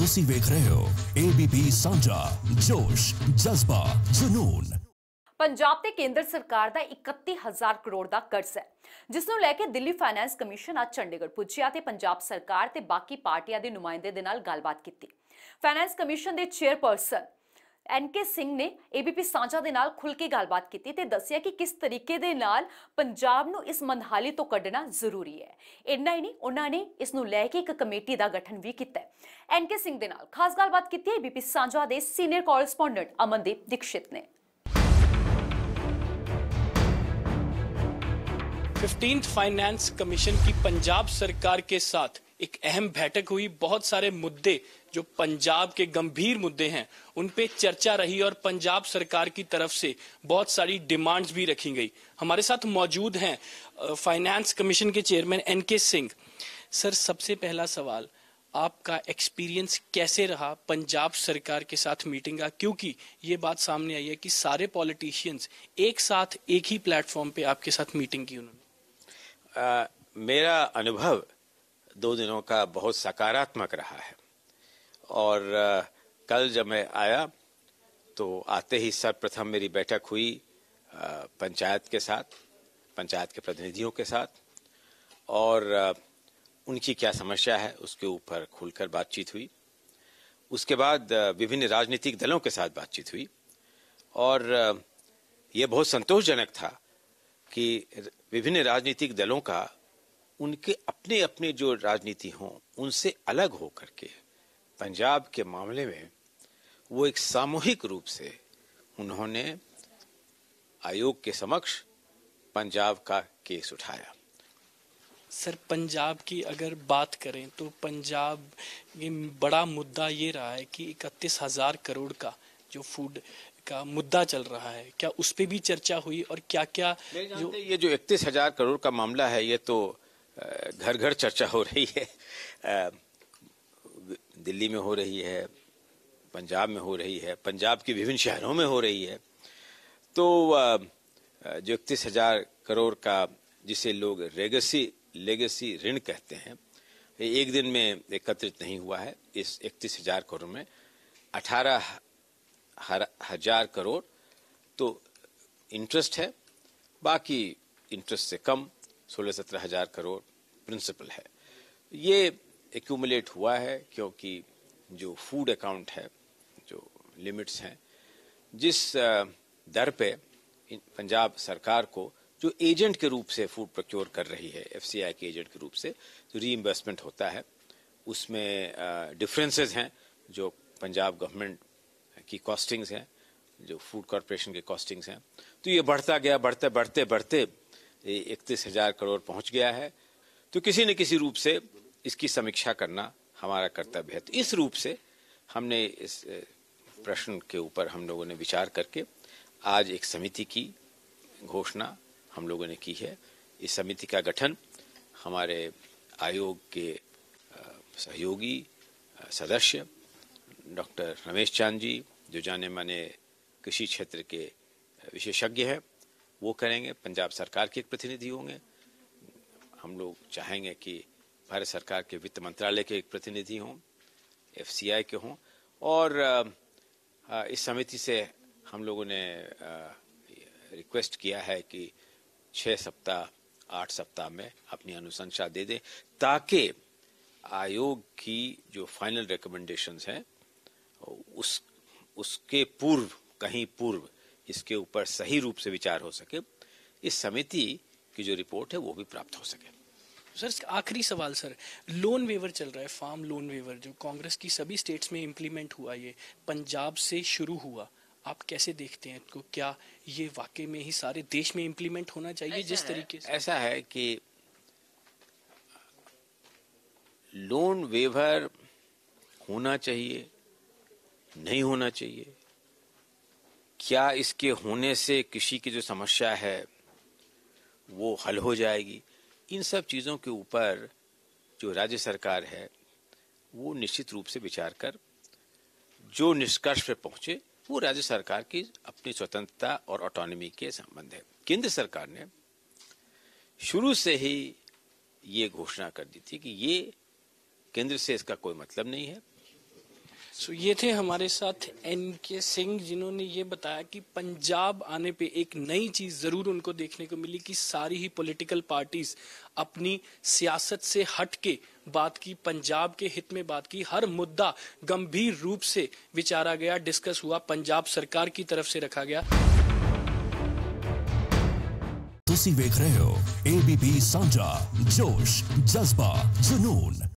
ਤੁਸੀਂ ਵੇਖ ਰਹੇ ਹੋ ABP ਸਾਂਝਾ ਜੋਸ਼ ਜਜ਼ਬਾ ਜਨੂਨ। ਪੰਜਾਬ ਤੇ ਕੇਂਦਰ ਸਰਕਾਰ ਦਾ 31000 ਕਰੋੜ ਦਾ ਕਰਜ਼ ਹੈ, ਜਿਸ ਨੂੰ ਲੈ ਕੇ ਦਿੱਲੀ ਫਾਈਨੈਂਸ ਕਮਿਸ਼ਨ ਅੱਜ ਚੰਡੀਗੜ੍ਹ ਪੁੱਜਿਆ ਤੇ ਪੰਜਾਬ ਸਰਕਾਰ ਤੇ ਬਾਕੀ ਪਾਰਟੀਆਂ ਦੇ ਨੁਮਾਇੰਦੇ ਦੇ ਨਾਲ ਗੱਲਬਾਤ ਕੀਤੀ। ਫਾਈਨੈਂਸ ਕਮਿਸ਼ਨ ਦੇ ਚੇਅਰਪਰਸਨ NK ਸਿੰਘ ਨੇ ABP ਸਾਂਝਾ ਦੇ ਨਾਲ ਖੁੱਲ੍ਹ ਕੇ ਗੱਲਬਾਤ ਕੀਤੀ ਤੇ ਦੱਸਿਆ ਕਿ ਕਿਸ ਤਰੀਕੇ ਦੇ ਨਾਲ ਪੰਜਾਬ ਨੂੰ ਇਸ ਮੰਦਹਾਲੀ ਤੋਂ ਕੱਢਣਾ ਜ਼ਰੂਰੀ ਹੈ। ਇੰਨਾ ਹੀ ਨਹੀਂ, ਉਹਨਾਂ ਨੇ ਇਸ ਨੂੰ ਲੈ ਕੇ ਇੱਕ ਕਮੇਟੀ ਦਾ ਗਠਨ ਵੀ ਕੀਤਾ ਹੈ। NK ਸਿੰਘ ਦੇ ਨਾਲ ਖਾਸ ਗੱਲਬਾਤ ਕੀਤੀ ਹੈ ABP ਸਾਂਝਾ ਦੇ ਸੀਨੀਅਰ ਕੋਰੈਸਪੋਂਡੈਂਟ ਅਮਨਦੀਪ दीक्षित ने। 15th फाइनेंस कमीशन की पंजाब सरकार के साथ एक अहम बैठक हुई। बहुत सारे मुद्दे जो पंजाब के गंभीर मुद्दे हैं उन पे चर्चा रही और पंजाब सरकार की तरफ से बहुत सारी डिमांड्स भी रखी गई। हमारे साथ मौजूद हैं फाइनेंस कमीशन के चेयरमैन NK सिंह। सर, सबसे पहला सवाल, आपका एक्सपीरियंस कैसे रहा पंजाब सरकार के साथ मीटिंग का, क्योंकि ये बात सामने आई है कि सारे पॉलिटिशियंस एक साथ एक ही प्लेटफॉर्म पे आपके साथ मीटिंग की उन्होंने। मेरा अनुभव 2 दिनों का बहुत सकारात्मक रहा है और कल जब मैं आया तो आते ही सर्वप्रथम मेरी बैठक हुई पंचायत के साथ, पंचायत के प्रतिनिधियों के साथ, और उनकी क्या समस्या है उसके ऊपर खुलकर बातचीत हुई। उसके बाद विभिन्न राजनीतिक दलों के साथ बातचीत हुई और ये बहुत संतोषजनक था कि विभिन्न राजनीतिक दलों का उनके अपने अपने जो राजनीति हों उनसे अलग हो करके पंजाब के मामले में वो एक सामूहिक रूप से उन्होंने आयोग के समक्ष पंजाब का केस उठाया। सर, पंजाब की अगर बात करें तो पंजाब ये बड़ा मुद्दा ये रहा है कि 31000 करोड़ का जो फूड का मुद्दा चल रहा है, क्या उस पे भी चर्चा हुई और क्या क्या जो ये जो 31000 करोड़ का मामला है ये तो घर घर चर्चा हो रही है। दिल्ली में हो रही है, पंजाब में हो रही है, पंजाब के विभिन्न शहरों में हो रही है। तो जो 31000 करोड़ का जिसे लोग लेगेसी ऋण कहते हैं, एक दिन में एकत्रित नहीं हुआ है। इस 31000 करोड़ में 18,000 करोड़ तो इंटरेस्ट है, बाकी इंटरेस्ट से कम 16-17 हजार करोड़ प्रिंसिपल है। ये एक्यूमुलेट हुआ है क्योंकि जो फूड अकाउंट है, जो लिमिट्स हैं, जिस दर पे पंजाब सरकार को जो एजेंट के रूप से फूड प्रोक्योर कर रही है, FCI के एजेंट के रूप से जो रीइंबर्समेंट होता है, उसमें डिफरेंसेस हैं जो पंजाब गवर्नमेंट की कॉस्टिंग्स हैं, जो फूड कॉरपोरेशन के कॉस्टिंग्स हैं। तो ये बढ़ता गया, बढ़ते 31,000 करोड़ पहुंच गया है। तो किसी न किसी रूप से इसकी समीक्षा करना हमारा कर्तव्य है। तो इस रूप से हमने इस प्रश्न के ऊपर हम लोगों ने विचार करके आज एक समिति की घोषणा हम लोगों ने की है। इस समिति का गठन हमारे आयोग के सहयोगी सदस्य डॉक्टर रमेश चांद जी, जो जाने माने कृषि क्षेत्र के विशेषज्ञ हैं, वो करेंगे। पंजाब सरकार के एक प्रतिनिधि होंगे। हम लोग चाहेंगे कि भारत सरकार के वित्त मंत्रालय के एक प्रतिनिधि हों, FCI के हों, और इस समिति से हम लोगों ने रिक्वेस्ट किया है कि 6 सप्ताह 8 सप्ताह में अपनी अनुशंसा दे दें, ताकि आयोग की जो फाइनल रिकमेंडेशंस हैं उसके कहीं पूर्व इसके ऊपर सही रूप से विचार हो सके, इस समिति की जो रिपोर्ट है वो भी प्राप्त हो सके। सर, आखिरी सवाल सर, लोन वेवर चल रहा है, फार्म लोन वेवर जो कांग्रेस की सभी स्टेट्स में इम्प्लीमेंट हुआ, ये पंजाब से शुरू हुआ, आप कैसे देखते हैं इसको? क्या ये वाकई में ही सारे देश में इम्प्लीमेंट होना चाहिए जिस तरीके से? ऐसा है कि लोन वेवर होना चाहिए, नहीं होना चाहिए, क्या इसके होने से कृषि की जो समस्या है वो हल हो जाएगी, इन सब चीज़ों के ऊपर जो राज्य सरकार है वो निश्चित रूप से विचार कर जो निष्कर्ष पे पहुंचे वो राज्य सरकार की अपनी स्वतंत्रता और ऑटोनॉमी के संबंध है। केंद्र सरकार ने शुरू से ही ये घोषणा कर दी थी कि ये केंद्र से इसका कोई मतलब नहीं है, ये थे हमारे साथ NK सिंह, जिन्होंने ये बताया कि पंजाब आने पे एक नई चीज जरूर उनको देखने को मिली कि सारी ही पॉलिटिकल पार्टीज अपनी सियासत से हट के बात की, पंजाब के हित में बात की, हर मुद्दा गंभीर रूप से विचारा गया, डिस्कस हुआ, पंजाब सरकार की तरफ से रखा गया। ਤੁਸੀਂ ਵੇਖ ਰਹੇ ਹੋ ABP ਸਾਂਝਾ, ਜੋਸ਼, ਜਜ਼ਬਾ, ਜਨੂਨ।